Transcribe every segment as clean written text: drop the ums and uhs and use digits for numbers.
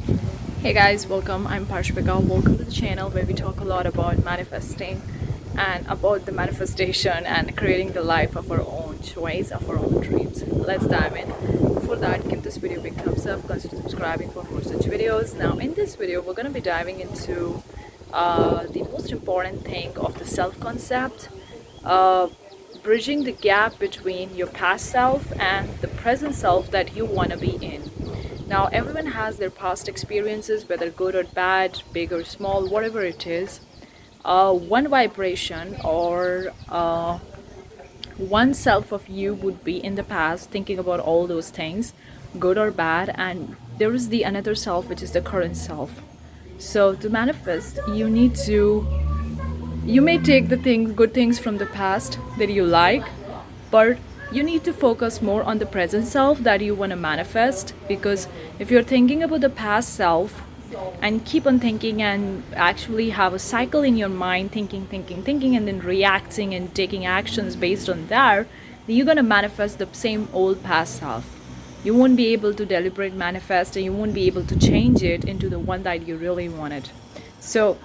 Hey guys, welcome. I'm Parshvika. Welcome to the channel where we talk a lot about manifesting and about the manifestation and creating the life of our own choice, of our own dreams. Let's dive in. Before that, give this video a big thumbs up. Consider subscribing for more such videos. Now, in this video, we're going to be diving into the most important thing of the self concept, uh, bridging the gap between your past self and the present self that you want to be in. Now, everyone has their past experiences, whether good or bad, big or small, whatever it is. One vibration or one self of you would be in the past thinking about all those things, good or bad, and there is the another self, which is the current self. So, to manifest, you may take the things, good things from the past that you like, but you need to focus more on the present self that you want to manifest. Because if you're thinking about the past self and keep on thinking and actually have a cycle in your mind, thinking, and then reacting and taking actions based on that, then you're going to manifest the same old past self. You won't be able to deliberate manifest, and you won't be able to change it into the one that you really wanted. So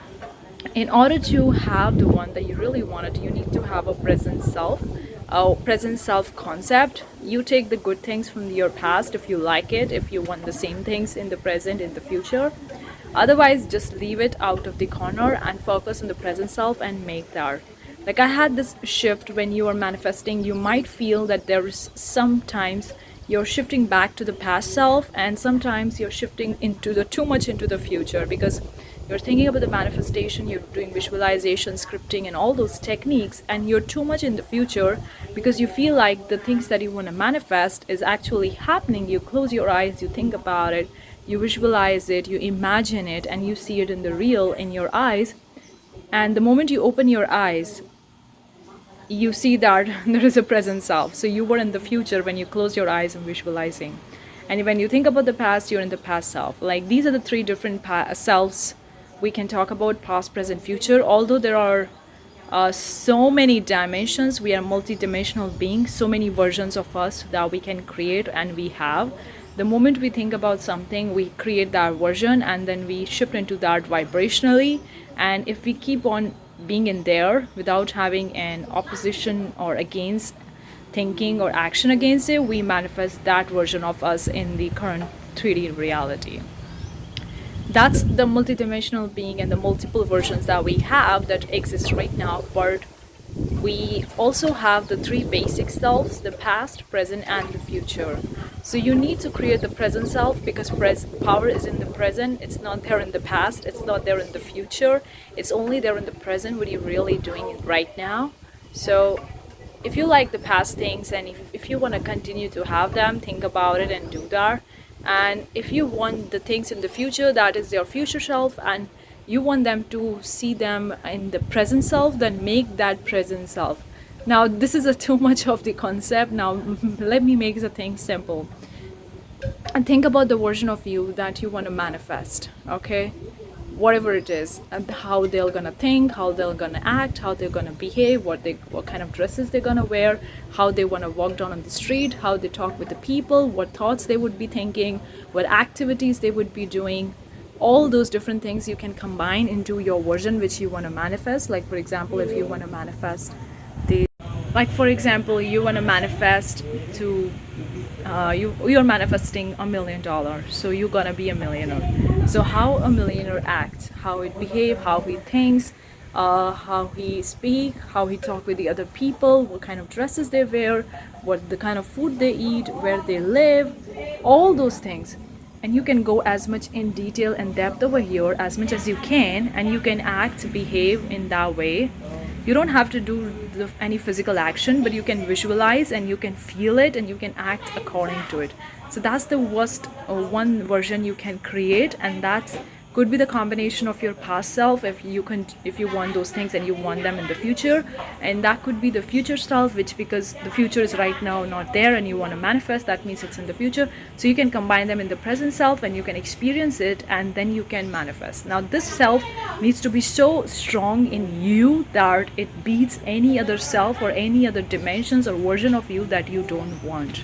in order to have the one that you really wanted, you need to have a present self concept. You take the good things from your past if you like it, if you want the same things in the present, in the future. Otherwise, just leave it out of the corner and focus on the present self and make that. Like, I had this shift when you are manifesting. You might feel that there is sometimes you're shifting back to the past self, and sometimes you're shifting into the too much into the future, because you're thinking about the manifestation, you're doing visualization, scripting, and all those techniques, and you're too much in the future because you feel like the things that you want to manifest is actually happening. You close your eyes, you think about it, you visualize it, you imagine it, and you see it in the real in your eyes. And the moment you open your eyes, you see that there is a present self. So you were in the future when you close your eyes and visualizing. And when you think about the past, you're in the past self. Like, these are the three different selves we can talk about: past, present, future. Although there are so many dimensions, we are multi-dimensional beings, so many versions of us that we can create, and we have. The moment we think about something, we create that version, and then we shift into that vibrationally. And if we keep on being in there without having an opposition or against thinking or action against it, we manifest that version of us in the current 3D reality. That's the multidimensional being and the multiple versions that we have that exist right now. But we also have the three basic selves: the past, present, and the future. So you need to create the present self, because power is in the present. It's not there in the past, it's not there in the future, it's only there in the present, what you're really doing right now. So if you like the past things, and if you want to continue to have them, think about it and do that. And if you want the things in the future, that is your future self, and you want them to see them in the present self, then make that present self. Now, this is a too much of the concept. Now let me make the thing simple and think about the version of you that you want to manifest. Okay, whatever it is, and how they're gonna think, how they're gonna act, how they're gonna behave, what kind of dresses they're gonna wear, how they want to walk down on the street, how they talk with the people, what thoughts they would be thinking, what activities they would be doing. All those different things you can combine into your version which you want to manifest. Like, for example, if you want to manifest the like for example, you want to manifest to you're manifesting $1 million, so you're gonna be a millionaire. So how a millionaire acts, how it behave, how he thinks, how he speak, how he talk with the other people, what kind of dresses they wear, what the kind of food they eat, where they live, all those things. And you can go as much in detail and depth over here as much as you can, and you can act, behave in that way. You don't have to do any physical action, but you can visualize and you can feel it and you can act according to it. So that's the worst one version you can create, and that's could be the combination of your past self if you want those things and you want them in the future, and that could be the future self, which, because the future is right now not there and you want to manifest, that means it's in the future. So you can combine them in the present self and you can experience it, and then you can manifest. Now, this self needs to be so strong in you that it beats any other self or any other dimensions or version of you that you don't want.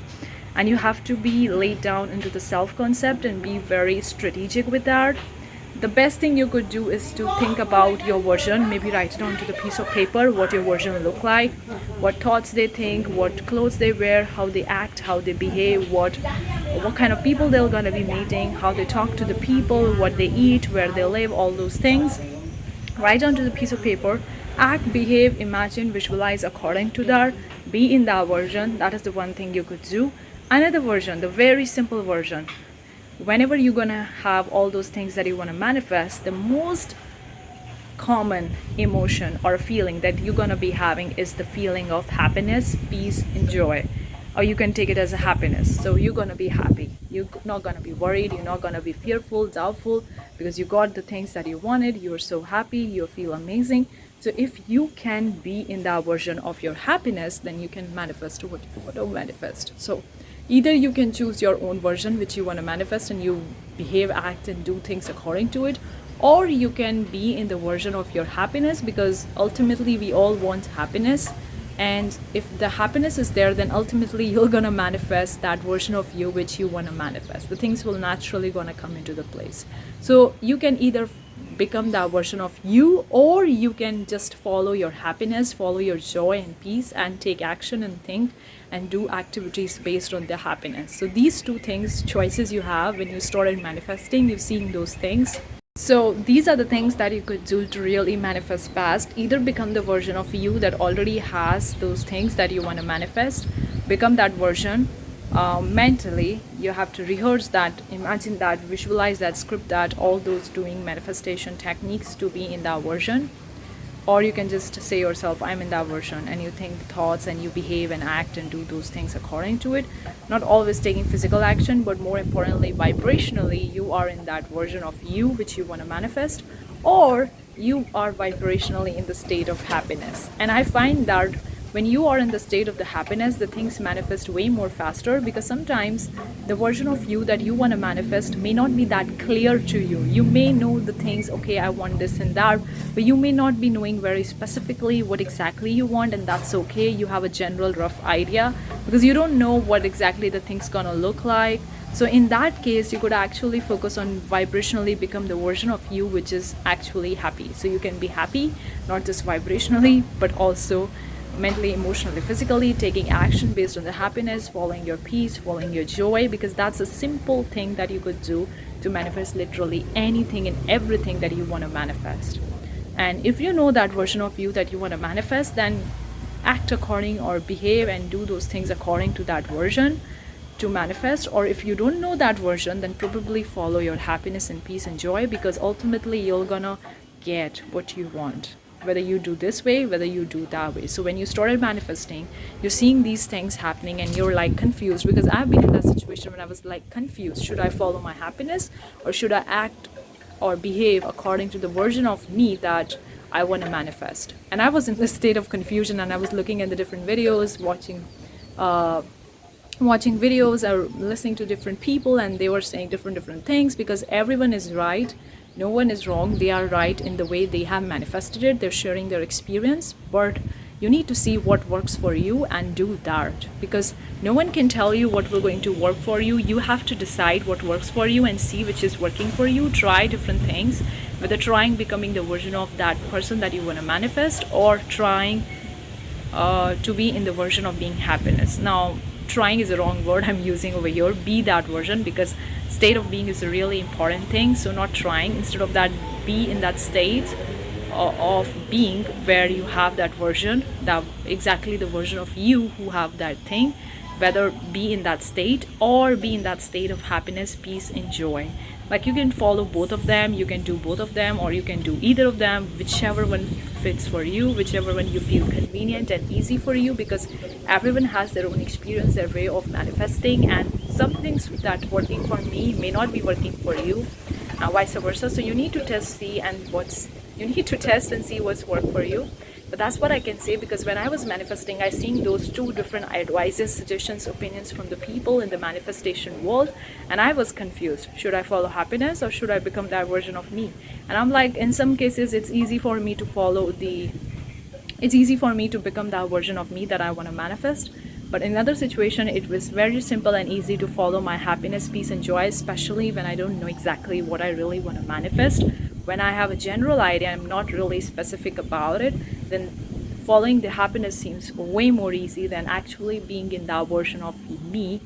and you have to be laid down into the self concept and be very strategic with that. The best thing you could do is to think about your version, maybe write it onto the piece of paper what your version look like, what thoughts they think, what clothes they wear, how they act, how they behave, what kind of people they're gonna be meeting, how they talk to the people, what they eat, where they live, all those things. Write onto the piece of paper, act, behave, imagine, visualize according to that, be in that version. That is the one thing you could do. Another version, the very simple version, whenever you're gonna have all those things that you want to manifest, the most common emotion or feeling that you're gonna be having is the feeling of happiness, peace, and joy. Or you can take it as a happiness. So you're gonna be happy. You're not gonna be worried. You're not gonna be fearful, doubtful, because you got the things that you wanted. You're so happy. You feel amazing. So if you can be in that version of your happiness, then you can manifest what you want to manifest. So either you can choose your own version which you want to manifest and you behave, act, and do things according to it, or you can be in the version of your happiness, because ultimately we all want happiness. And if the happiness is there, then ultimately you're gonna manifest that version of you which you want to manifest. The things will naturally gonna come into the place. So you can either become that version of you, or you can just follow your happiness, follow your joy and peace, and take action and think and do activities based on the happiness. So these two things, choices you have when you started manifesting, you've seen those things. So these are the things that you could do to really manifest fast. Either become the version of you that already has those things that you want to manifest, become that version. Mentally you have to rehearse that, imagine that, visualize that, script that, all those doing manifestation techniques to be in that version. Or you can just say yourself, I'm in that version, and you think thoughts and you behave and act and do those things according to it. Not always taking physical action, but more importantly vibrationally you are in that version of you which you want to manifest, or you are vibrationally in the state of happiness. And I find that when you are in the state of the happiness, the things manifest way more faster, because sometimes the version of you that you want to manifest may not be that clear to you. You may know the things, okay, I want this and that, but you may not be knowing very specifically what exactly you want, and that's okay. You have a general rough idea because you don't know what exactly the thing's gonna look like. So in that case, you could actually focus on vibrationally become the version of you which is actually happy. So you can be happy, not just vibrationally, but also mentally, emotionally, physically, taking action based on the happiness, following your peace, following your joy, because that's a simple thing that you could do to manifest literally anything and everything that you want to manifest. And if you know that version of you that you want to manifest, then act according or behave and do those things according to that version to manifest. Or if you don't know that version, then probably follow your happiness and peace and joy, because ultimately you're gonna get what you want, whether you do this way, whether you do that way. So when you started manifesting, you're seeing these things happening and you're like confused, because I've been in that situation when I was like confused. Should I follow my happiness, or should I act or behave according to the version of me that I want to manifest? And I was in this state of confusion, and I was looking at the different videos, watching videos or listening to different people, and they were saying different things, because everyone is right, no one is wrong. They are right in the way they have manifested it. They're sharing their experience, but you need to see what works for you and do that, because no one can tell you what will going to work for you. You have to decide what works for you and see which is working for you. Try different things, whether trying becoming the version of that person that you want to manifest, or trying to be in the version of being happiness. Now trying is the wrong word I'm using over here. Be that version, because state of being is a really important thing. So not trying, instead of that, be in that state of being where you have that version, that exactly the version of you who have that thing. Whether be in that state or be in that state of happiness, peace, and joy. Like you can follow both of them, you can do both of them, or you can do either of them, whichever one fits for you, whichever one you feel convenient and easy for you, because everyone has their own experience, their way of manifesting, and some things that working for me may not be working for you, vice versa. So you need to test and see what's worked for you. But that's what I can say, because when I was manifesting, I seen those two different advices, suggestions, opinions from the people in the manifestation world, and I was confused. Should I follow happiness, or should I become that version of me? And I'm like, in some cases it's easy for me to become that version of me that I want to manifest, But in another situation, it was very simple and easy to follow my happiness, peace, and joy, especially when I don't know exactly what I really want to manifest. When I have a general idea, I'm not really specific about it, then following the happiness seems way more easy than actually being in that version of me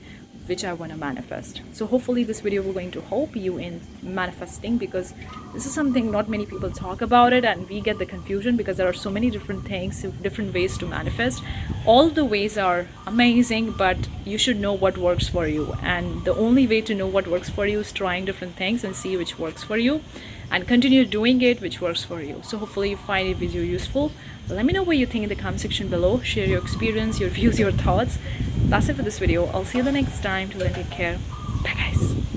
which I want to manifest. So hopefully this video will going to help you in manifesting, because this is something not many people talk about it, and we get the confusion because there are so many different things, different ways to manifest. All the ways are amazing, but you should know what works for you, and the only way to know what works for you is trying different things and see which works for you and continue doing it which works for you. So hopefully you find it video useful. Let me know what you think in the comment section below. Share your experience, your views, your thoughts. That's it for this video. I'll see you the next time. Till then, take care. Bye guys.